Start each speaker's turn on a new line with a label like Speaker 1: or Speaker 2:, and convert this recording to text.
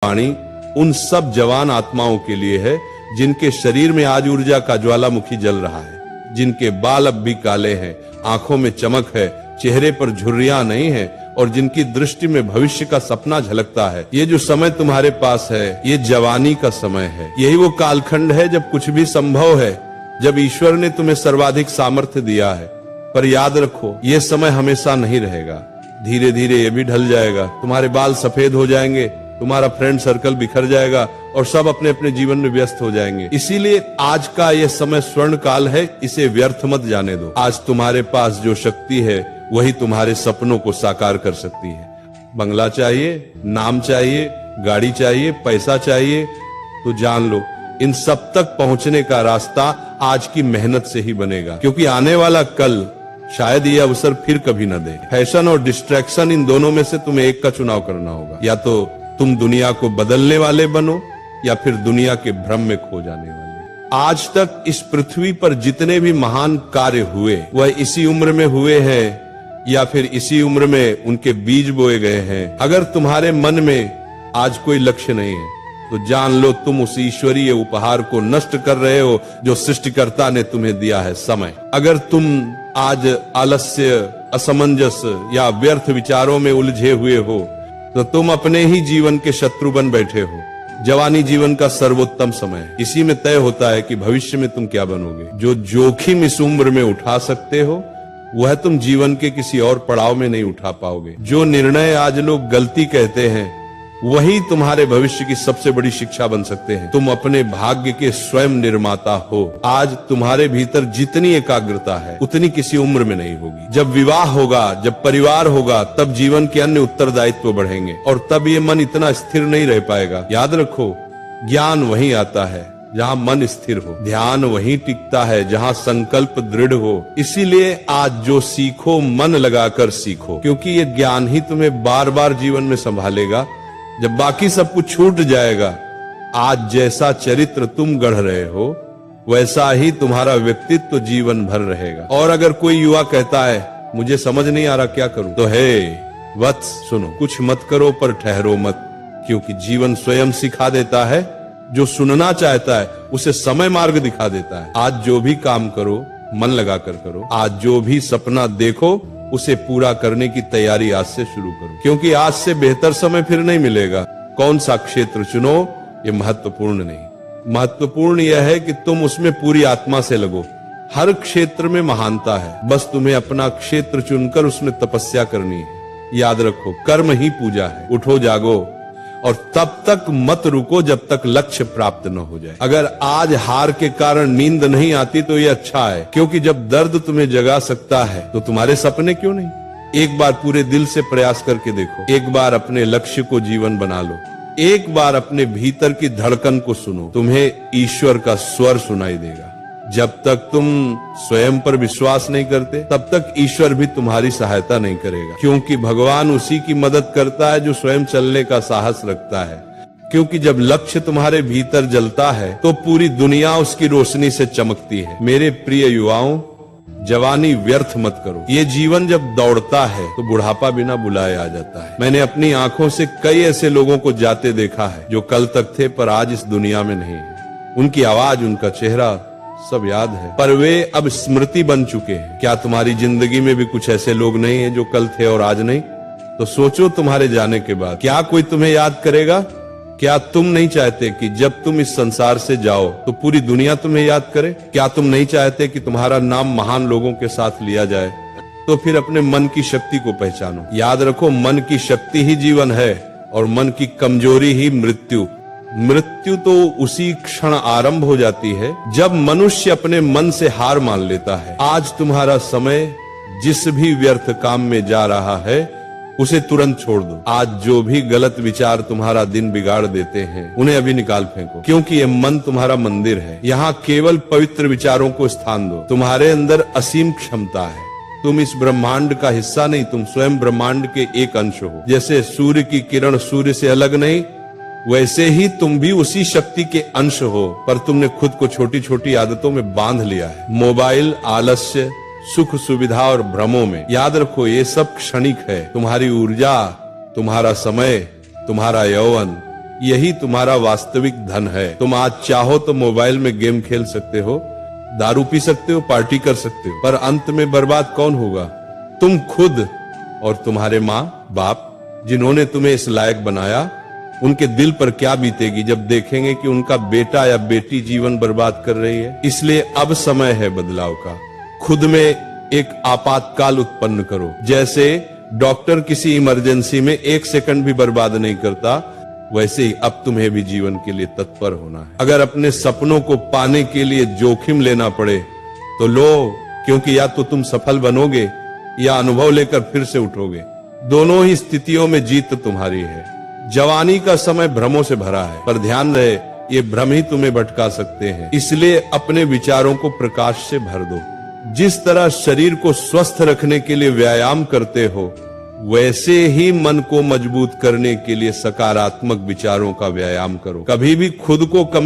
Speaker 1: वाणी उन सब जवान आत्माओं के लिए है जिनके शरीर में आज ऊर्जा का ज्वालामुखी जल रहा है, जिनके बाल अब भी काले हैं, आंखों में चमक है, चेहरे पर झुर्रियां नहीं है और जिनकी दृष्टि में भविष्य का सपना झलकता है। ये जो समय तुम्हारे पास है ये जवानी का समय है। यही वो कालखंड है जब कुछ भी संभव है, जब ईश्वर ने तुम्हें सर्वाधिक सामर्थ्य दिया है। पर याद रखो ये समय हमेशा नहीं रहेगा, धीरे धीरे ये भी ढल जाएगा। तुम्हारे बाल सफेद हो जाएंगे, तुम्हारा फ्रेंड सर्कल बिखर जाएगा और सब अपने अपने जीवन में व्यस्त हो जाएंगे। इसीलिए आज का यह समय स्वर्ण काल है, इसे व्यर्थ मत जाने दो। आज तुम्हारे पास जो शक्ति है वही तुम्हारे सपनों को साकार कर सकती है। बंगला चाहिए, नाम चाहिए, गाड़ी चाहिए, पैसा चाहिए, तो जान लो इन सब तक पहुंचने का रास्ता आज की मेहनत से ही बनेगा, क्योंकि आने वाला कल शायद ये अवसर फिर कभी न दे। फैशन और डिस्ट्रैक्शन, इन दोनों में से तुम्हें एक का चुनाव करना होगा। या तो तुम दुनिया को बदलने वाले बनो या फिर दुनिया के भ्रम में खो जाने वाले। आज तक इस पृथ्वी पर जितने भी महान कार्य हुए वह इसी उम्र में हुए हैं या फिर इसी उम्र में उनके बीज बोए गए हैं। अगर तुम्हारे मन में आज कोई लक्ष्य नहीं है तो जान लो तुम उस ईश्वरीय उपहार को नष्ट कर रहे हो जो सृष्टिकर्ता ने तुम्हें दिया है, समय। अगर तुम आज आलस्य, असमंजस या व्यर्थ विचारों में उलझे हुए हो तो तुम अपने ही जीवन के शत्रु बन बैठे हो। जवानी जीवन का सर्वोत्तम समय है, इसी में तय होता है कि भविष्य में तुम क्या बनोगे। जो जोखिम इस उम्र में उठा सकते हो वह तुम जीवन के किसी और पड़ाव में नहीं उठा पाओगे। जो निर्णय आज लोग गलती कहते हैं वही तुम्हारे भविष्य की सबसे बड़ी शिक्षा बन सकते हैं। तुम अपने भाग्य के स्वयं निर्माता हो। आज तुम्हारे भीतर जितनी एकाग्रता है उतनी किसी उम्र में नहीं होगी। जब विवाह होगा, जब परिवार होगा, तब जीवन के अन्य उत्तरदायित्व बढ़ेंगे और तब ये मन इतना स्थिर नहीं रह पाएगा। याद रखो ज्ञान वहीं आता है जहाँ मन स्थिर हो, ध्यान वहीं टिकता है जहाँ संकल्प दृढ़ हो। इसीलिए आज जो सीखो मन लगाकर सीखो, क्योंकि ये ज्ञान ही तुम्हें बार बार जीवन में संभालेगा। जब बाकी सब कुछ छूट जाएगा, आज जैसा चरित्र तुम गढ़ रहे हो वैसा ही तुम्हारा व्यक्तित्व जीवन भर रहेगा। और अगर कोई युवा कहता है मुझे समझ नहीं आ रहा क्या करूं, तो हे वत्स सुनो, कुछ मत करो पर ठहरो मत, क्योंकि जीवन स्वयं सिखा देता है। जो सुनना चाहता है उसे समय मार्ग दिखा देता है। आज जो भी काम करो मन लगाकर करो। आज जो भी सपना देखो उसे पूरा करने की तैयारी आज से शुरू करो, क्योंकि आज से बेहतर समय फिर नहीं मिलेगा। कौन सा क्षेत्र चुनो ये महत्वपूर्ण नहीं, महत्वपूर्ण यह है कि तुम उसमें पूरी आत्मा से लगो। हर क्षेत्र में महानता है, बस तुम्हें अपना क्षेत्र चुनकर उसमें तपस्या करनी है। याद रखो कर्म ही पूजा है। उठो जागो और तब तक मत रुको जब तक लक्ष्य प्राप्त न हो जाए। अगर आज हार के कारण नींद नहीं आती तो ये अच्छा है, क्योंकि जब दर्द तुम्हें जगा सकता है तो तुम्हारे सपने क्यों नहीं। एक बार पूरे दिल से प्रयास करके देखो, एक बार अपने लक्ष्य को जीवन बना लो, एक बार अपने भीतर की धड़कन को सुनो, तुम्हें ईश्वर का स्वर सुनाई देगा। जब तक तुम स्वयं पर विश्वास नहीं करते तब तक ईश्वर भी तुम्हारी सहायता नहीं करेगा, क्योंकि भगवान उसी की मदद करता है जो स्वयं चलने का साहस रखता है। क्योंकि जब लक्ष्य तुम्हारे भीतर जलता है तो पूरी दुनिया उसकी रोशनी से चमकती है। मेरे प्रिय युवाओं, जवानी व्यर्थ मत करो। ये जीवन जब दौड़ता है तो बुढ़ापा बिना बुलाए आ जाता है। मैंने अपनी आंखों से कई ऐसे लोगों को जाते देखा है जो कल तक थे पर आज इस दुनिया में नहीं है। उनकी आवाज, उनका चेहरा सब याद है, पर वे अब स्मृति बन चुके हैं। क्या तुम्हारी जिंदगी में भी कुछ ऐसे लोग नहीं हैं जो कल थे और आज नहीं? तो सोचो तुम्हारे जाने के बाद क्या कोई तुम्हें याद करेगा? क्या तुम नहीं चाहते कि जब तुम इस संसार से जाओ तो पूरी दुनिया तुम्हें याद करे? क्या तुम नहीं चाहते कि तुम्हारा नाम महान लोगों के साथ लिया जाए? तो फिर अपने मन की शक्ति को पहचानो। याद रखो मन की शक्ति ही जीवन है और मन की कमजोरी ही मृत्यु। मृत्यु तो उसी क्षण आरंभ हो जाती है जब मनुष्य अपने मन से हार मान लेता है। आज तुम्हारा समय जिस भी व्यर्थ काम में जा रहा है उसे तुरंत छोड़ दो। आज जो भी गलत विचार तुम्हारा दिन बिगाड़ देते हैं उन्हें अभी निकाल फेंको, क्योंकि ये मन तुम्हारा मंदिर है। यहाँ केवल पवित्र विचारों को स्थान दो। तुम्हारे अंदर असीम क्षमता है। तुम इस ब्रह्मांड का हिस्सा नहीं, तुम स्वयं ब्रह्मांड के एक अंश हो। जैसे सूर्य की किरण सूर्य से अलग नहीं, वैसे ही तुम भी उसी शक्ति के अंश हो, पर तुमने खुद को छोटी छोटी आदतों में बांध लिया है। मोबाइल, आलस्य, सुख सुविधा और भ्रमों में। याद रखो ये सब क्षणिक है। तुम्हारी ऊर्जा, तुम्हारा समय, तुम्हारा यौवन यही तुम्हारा वास्तविक धन है। तुम आज चाहो तो मोबाइल में गेम खेल सकते हो, दारू पी सकते हो, पार्टी कर सकते हो, पर अंत में बर्बाद कौन होगा? तुम खुद और तुम्हारे माँ बाप जिन्होंने तुम्हें इस लायक बनाया। उनके दिल पर क्या बीतेगी जब देखेंगे कि उनका बेटा या बेटी जीवन बर्बाद कर रही है। इसलिए अब समय है बदलाव का। खुद में एक आपातकाल उत्पन्न करो। जैसे डॉक्टर किसी इमरजेंसी में 1 सेकंड भी बर्बाद नहीं करता, वैसे ही अब तुम्हें भी जीवन के लिए तत्पर होना है। अगर अपने सपनों को पाने के लिए जोखिम लेना पड़े तो लो, क्योंकि या तो तुम सफल बनोगे या अनुभव लेकर फिर से उठोगे। दोनों ही स्थितियों में जीत तुम्हारी है। जवानी का समय भ्रमों से भरा है, पर ध्यान रहे ये भ्रम ही तुम्हें भटका सकते हैं। इसलिए अपने विचारों को प्रकाश से भर दो। जिस तरह शरीर को स्वस्थ रखने के लिए व्यायाम करते हो, वैसे ही मन को मजबूत करने के लिए सकारात्मक विचारों का व्यायाम करो। कभी भी खुद को कम